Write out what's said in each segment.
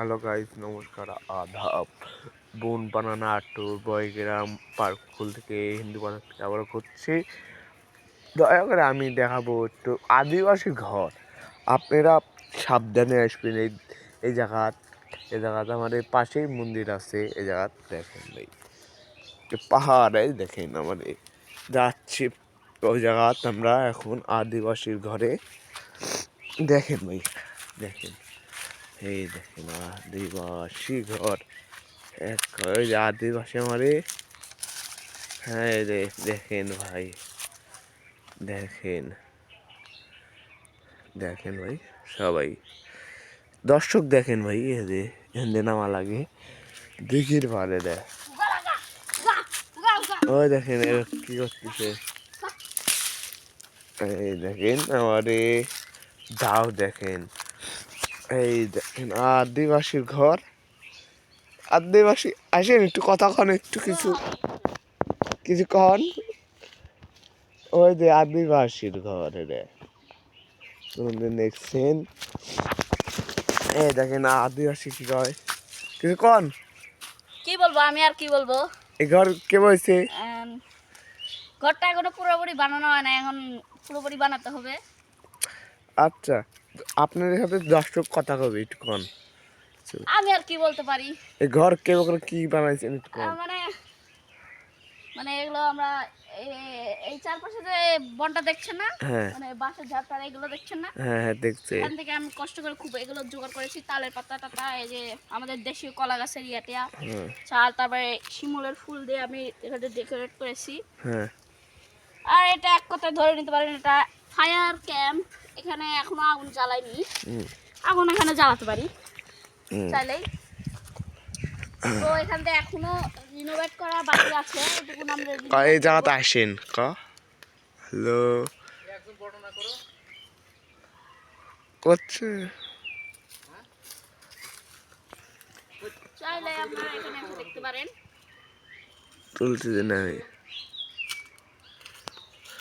Hello guys, নমস্কার, আদাব। বোন বানানা টুর বয়গ্রাম পার্ক স্কুল থেকে হিন্দু বাজার থেকে আবার করছি। দয়া করে আমি দেখাবো একটু আদিবাসী ঘর। আপনারা সাবধানে আসবেন। এই জায়গাতে আমাদের পাশেই মন্দির আছে। এই জায়গা দেখেন ভাই, পাহাড়ে দেখেন আমাদের যাচ্ছি ওই জায়গাতে আমরা এখন আদিবাসীর ঘরে। দেখেন ভাই, দেখেন, এই দেখেন আদিবাসী ঘর। এক ওই যে আদিবাসী আমারে। হ্যাঁ রে, দেখেন ভাই, দেখেন দেখেন ভাই, সবাই দর্শক দেখেন ভাই, এ রে হিন্দে নামা লাগে দিঘির পারে দেখ। ওই দেখেন কি করতেছে, এই দেখেন আমারে দাও দেখেন, এই দেখেন আদিবাসীর ঘর। আদিবাসী আসেন, একটু কথা কন, একটু কিছু কিছু কন। ওই যে আদিবাসীর ঘর রে, দেখছেন? এই দেখেন আদিবাসী কি কয়, কিছু কন। কি বলবো, আমি আর কি বলবো। এই ঘর কে বলছে? ঘরটা এখনো পুরোপুরি বানানো হয় না, এখন পুরোপুরি বানাতে হবে। আচ্ছা, আপনাদের সাথে দর্শক কথা কবে, একটু কন। আমি আর কি বলতে পারি। এই ঘর কে করে কি বানাইছেন, একটু কন। মানে মানে এগুলো আমরা এই চারপাশে যে বনটা দেখছেন না, হ্যাঁ মানে বাঁশের ঝাড় এগুলো দেখছেন না, হ্যাঁ হ্যাঁ, দেখছে। এখান থেকে আমি কষ্ট করে খুব এগুলো জোগাড় করেছি। তালের পাতা টাতা, এই যে আমাদের দেশীয় কলা গাছের ইয়াটিয়া চাল, তারপরে শিমুলের ফুল দিয়ে আমি এখানে ডেকোরেট করেছি। হ্যাঁ, আর এটা এক কথায় ধরে নিতে পারেন, এটা ফায়ার ক্যাম্প। এখানে এখনো আগুন জ্বালাইনি, আগুন এখানে জ্বালাতে পারি চাইলেই। তো এখান থেকে এখনো রিনোভেট করা বাকি আছে, এটুকুন আমরা এই জায়গাতে আসেন ক। হ্যালো করছে, চাইলে আপনারা এখানে এসে দেখতে পারেন। তুলতে যে নাই।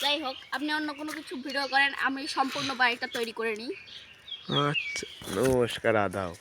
যাই হোক, আপনি অন্য কোনো কিছু ভিডিও করেন, আমি সম্পূর্ণ বাড়িটা তৈরি করে নিই। আচ্ছা, নমস্কার, আদাব।